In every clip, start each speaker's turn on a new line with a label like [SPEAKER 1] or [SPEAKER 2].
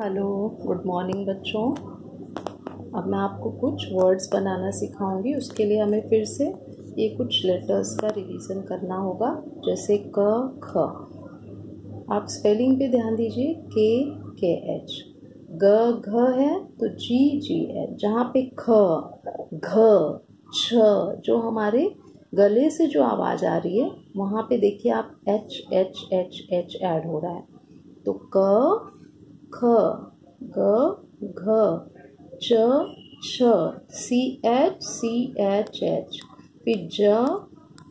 [SPEAKER 1] Hello, good morning बच्चों। अब मैं आपको कुछ वर्ड्स बनाना सिखाऊंगी। उसके लिए हमें फिर से ये कुछ लेटर्स का रिवीजन करना होगा, जैसे क ख। आप स्पेलिंग पे ध्यान दीजिए, के एच। ग घ है तो जी जी एच। जहाँ पे ख घ छ जो हमारे गले से जो आवाज़ आ रही है, वहाँ पे देखिए आप H H H H add हो रहा है। तो क ख ग घ च छ सी एच एच, फिर ज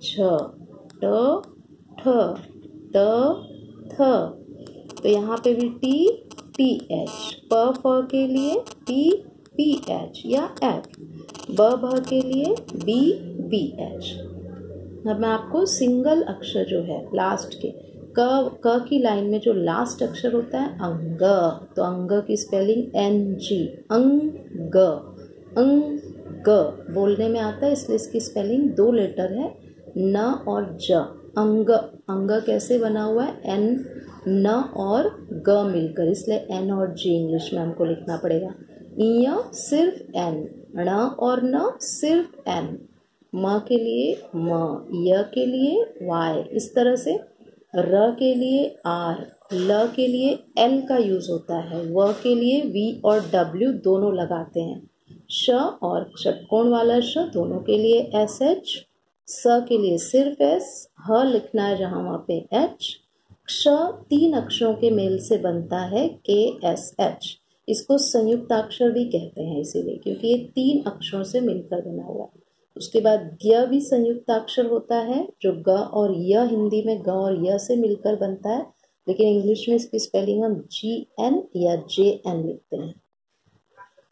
[SPEAKER 1] छ ट ठ त थ। तो यहाँ पे भी टी एच। प फ के लिए पी एच या एफ। ब भ के लिए बी एच। अब मैं आपको सिंगल अक्षर जो है लास्ट के क की लाइन में जो लास्ट अक्षर होता है अंग, तो अंग की स्पेलिंग NG। अंग बोलने में आता है, इसलिए इसकी स्पेलिंग 2 लेटर है, न और ज। अंग अंग कैसे बना हुआ है? N न और ग मिलकर, इसलिए N और G इंग्लिश में हमको लिखना पड़ेगा। य सिर्फ N, ण और न सिर्फ N, म के लिए म, य के लिए Y, इस तरह से र के लिए R, ल के लिए L का यूज होता है, व के लिए V और W दोनों लगाते हैं, श और षटकोण वाला श दोनों के लिए SH, स के लिए सिर्फ S, ह लिखना है जहाँ वहाँ पे H, क्ष 3 अक्षरों के मेल से बनता है KSH। इसको संयुक्ताक्षर भी कहते हैं इसीलिए, क्योंकि ये 3 अक्षरों से मिलकर बना हुआ है। उसके बाद य भी संयुक्ताक्षर होता है, जो ग और य हिंदी में ग और य से मिलकर बनता है, लेकिन इंग्लिश में इसकी स्पेलिंग हम GN या JN लिखते हैं।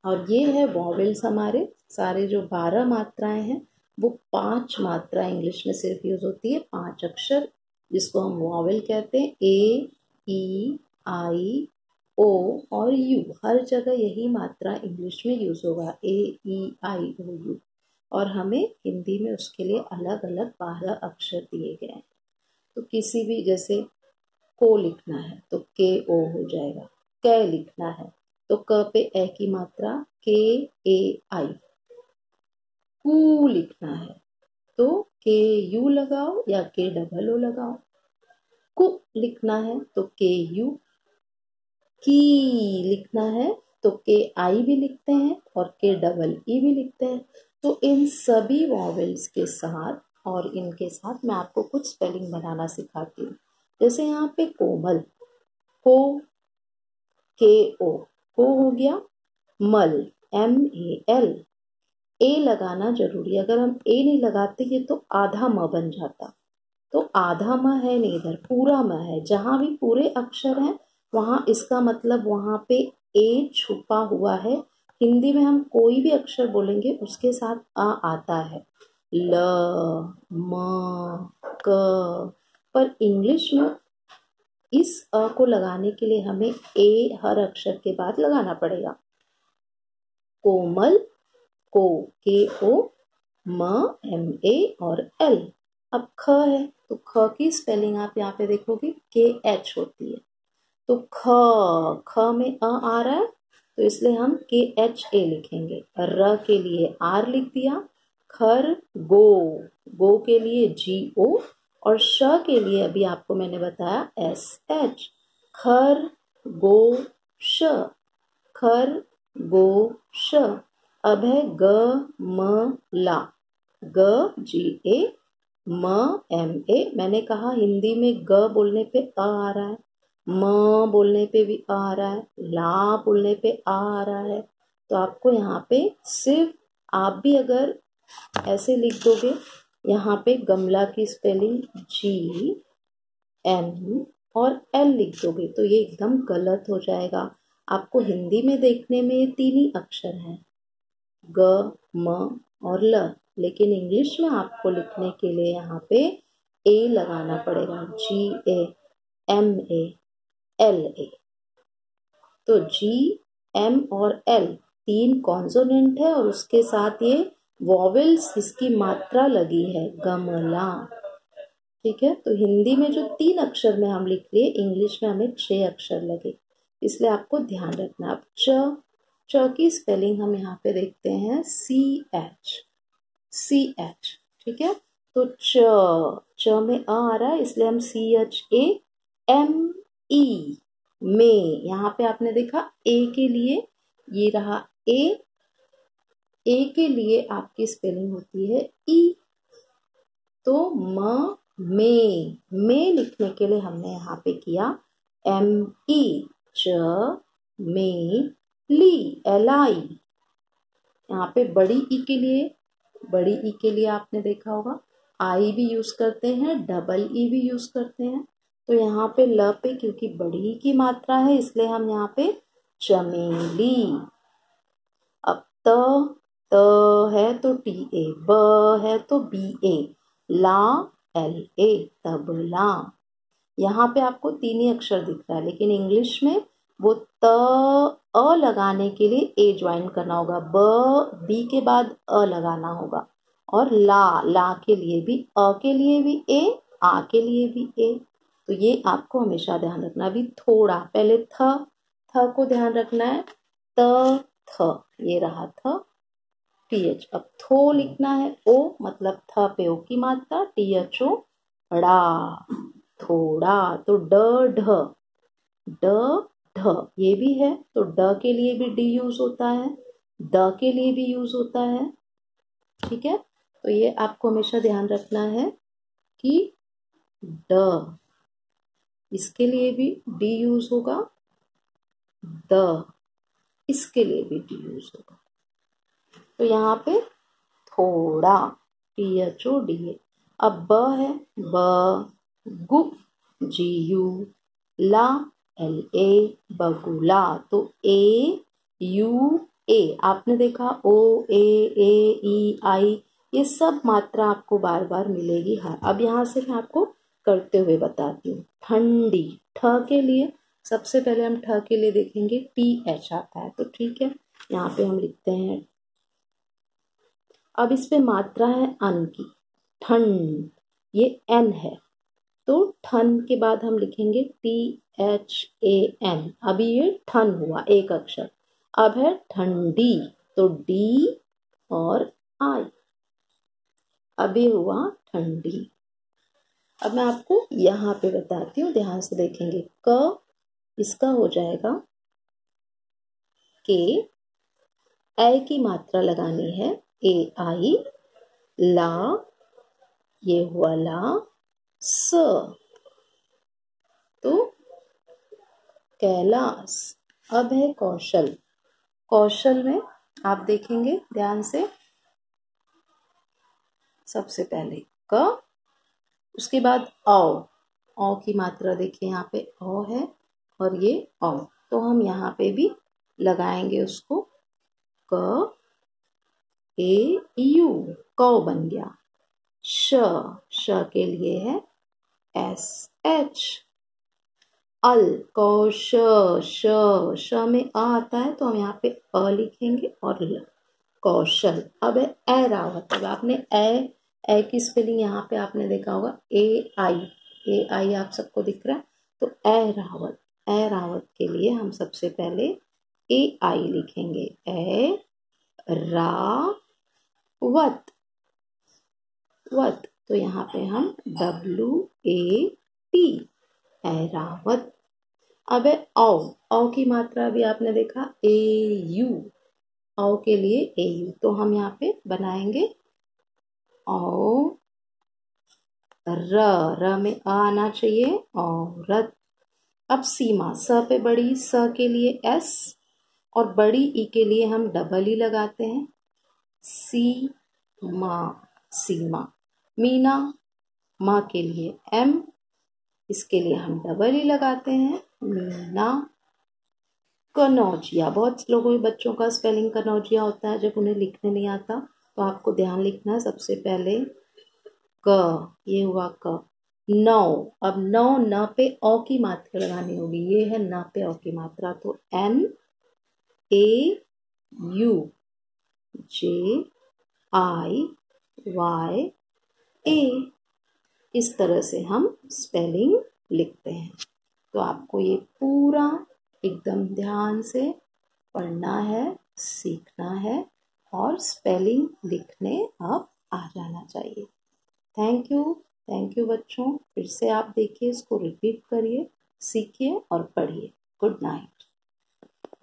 [SPEAKER 1] और ये है वॉवेल्स। हमारे सारे जो 12 मात्राएं हैं वो 5 मात्रा इंग्लिश में सिर्फ यूज होती है, 5 अक्षर, जिसको हम वॉवेल कहते हैं। A, E, I, O और U, हर जगह यही मात्रा इंग्लिश में यूज होगा, A, E, I, O, U। और हमें हिंदी में उसके लिए अलग अलग 12 अक्षर दिए गए हैं। तो किसी भी, जैसे को लिखना है तो KO हो जाएगा, कै लिखना है तो क पे ए की मात्रा KAI, कू लिखना है तो KU लगाओ या KOO लगाओ, कु लिखना है तो KU, की लिखना है तो KI भी लिखते हैं और KEE भी लिखते हैं। तो इन सभी वॉवेल्स के साथ और इनके साथ मैं आपको कुछ स्पेलिंग बनाना सिखाती हूँ। जैसे यहाँ पे कोमल, को KO, को हो गया। मल, MAL, ए लगाना जरूरी है। अगर हम ए नहीं लगाते ये तो आधा म बन जाता, तो आधा म है नहीं, इधर पूरा म है। जहां भी पूरे अक्षर हैं वहां इसका मतलब वहां पे ए छुपा हुआ है। हिंदी में हम कोई भी अक्षर बोलेंगे उसके साथ आ आता है, ल, म, क, पर इंग्लिश में इस अ को लगाने के लिए हमें ए हर अक्षर के बाद लगाना पड़ेगा। कोमल, को KO, म MA और L। अब ख है तो ख की स्पेलिंग आप यहाँ पे देखोगे KH होती है, तो ख में आ रहा है तो इसलिए हम KHA लिखेंगे। र के लिए R लिख दिया। खर गो के लिए GO और श के लिए अभी आपको मैंने बताया SH। खर गो श, खर गो श। अब है ग म ला, GA, म MA। मैंने कहा हिंदी में ग बोलने पे आ रहा है, म बोलने पे भी आ रहा है, ला बोलने पे आ रहा है। तो आपको यहाँ पे सिर्फ, आप भी अगर ऐसे लिख दोगे, यहाँ पे गमला की स्पेलिंग GM और L लिख दोगे तो ये एकदम गलत हो जाएगा। आपको हिंदी में देखने में ये 3 ही अक्षर हैं, ग म और ल, लेकिन इंग्लिश में आपको लिखने के लिए यहाँ पे ए लगाना पड़ेगा, GAMALA। तो GM और L 3 कॉन्सोनेंट है और उसके साथ ये वॉवेल्स, इसकी मात्रा लगी है, गमला। ठीक है, तो हिंदी में जो 3 अक्षर में हम लिख लिए, इंग्लिश में हमें 6 अक्षर लगे। इसलिए आपको ध्यान रखना। अब च की स्पेलिंग हम यहाँ पे देखते हैं CH, ठीक है। तो च में आ रहा है, इसलिए हम CHAME में, यहाँ पे आपने देखा ए के लिए ये रहा ए के लिए आपकी स्पेलिंग होती है ई। तो में लिखने के लिए हमने यहाँ पे किया ME, च में ली, LI। यहाँ पे बड़ी ई के लिए आपने देखा होगा आई भी यूज करते हैं, डबल ई भी यूज करते हैं। तो यहाँ पे ल पे क्योंकि बड़ी ई की मात्रा है, इसलिए हम यहाँ पे चमेली। अब त है तो TA, ब है तो BA, ला LA, तबला। यहाँ पे आपको 3 ही अक्षर दिख रहा है, लेकिन इंग्लिश में वो अ लगाने के लिए ए ज्वाइन करना होगा, बी के बाद अ लगाना होगा, और ला के लिए भी, अ के लिए भी ए, आ के लिए भी ए। तो ये आपको हमेशा ध्यान रखना। अभी थोड़ा पहले थ को ध्यान रखना है, थ ये रहा थ, TH। अब थो लिखना है, ओ मतलब थ पे ओ की मात्रा, THO, ड़ा, थोड़ा। तो ढ ये भी है, तो ड के लिए भी डी यूज होता है, द के लिए भी यूज होता है, ठीक है। तो ये आपको हमेशा ध्यान रखना है कि ड, इसके लिए भी डी यूज होगा, द इसके लिए भी डी यूज होगा। तो यहाँ पे थोड़ा, THODA। अब ब है, गु, GU, ला LA, बगुला। तो AUA आपने देखा, OAAEI, ये सब मात्रा आपको बार बार मिलेगी। हाँ, अब यहाँ से मैं आपको करते हुए बताती हूँ। ठंडी, ठ के लिए सबसे पहले हम ठ के लिए देखेंगे TH आता है, तो ठीक है, यहाँ पे हम लिखते हैं। अब इस पे मात्रा है अन की, ठन, ये N है, तो ठन के बाद हम लिखेंगे THAN। अभी ये ठन हुआ एक अक्षर। अब है ठंडी, तो D और I, अभी हुआ ठंडी। अब मैं आपको यहाँ पे बताती हूँ, ध्यान से देखेंगे। क, इसका हो जाएगा के, ए की मात्रा लगानी है, AI, ला, ये हुआ ला, स, तो कैलाश। अब है कौशल, कौशल में आप देखेंगे ध्यान से, सबसे पहले क, उसके बाद औ की मात्रा देखिए, यहाँ पे औ है और ये औ, तो हम यहाँ पे भी लगाएंगे उसको, क ए यू, कौ बन गया। श के लिए है SH, अल, कौश, श में आ आता है, तो हम यहाँ पे अ लिखेंगे और ल, कौशल। अब है ए रावत। अब आपने ए की स्पेलिंग यहाँ पे आपने देखा होगा AI आप सबको दिख रहा है, तो ए रावत के लिए हम सबसे पहले AI लिखेंगे, ए रावत, तो यहाँ पे हम WAT, ऐरावत। अब है औ की मात्रा भी आपने देखा, AU, औ के लिए AU, तो हम यहाँ पे बनाएंगे औ, र में आ आना चाहिए, औरत। अब सीमा, स पे बड़ी, स के लिए S, और बड़ी ई के लिए हम डबल ई लगाते हैं, सीमा। मीना, माँ के लिए M, इसके लिए हम डबल ई लगाते हैं, मीना। कनौजिया, बहुत लोगों बच्चों का स्पेलिंग कनौजिया होता है जब उन्हें लिखने नहीं आता, तो आपको ध्यान लिखना है सबसे पहले क, ये हुआ क। नौ, अब नौ, न पे औ की मात्रा लगानी होगी, ये है न पे औ की मात्रा, तो NAUJIYA, इस तरह से हम स्पेलिंग लिखते हैं। तो आपको ये पूरा एकदम ध्यान से पढ़ना है, सीखना है और स्पेलिंग लिखने अब आ जाना चाहिए। थैंक यू बच्चों। फिर से आप देखिए, इसको रिपीट करिए, सीखिए और पढ़िए। Good night.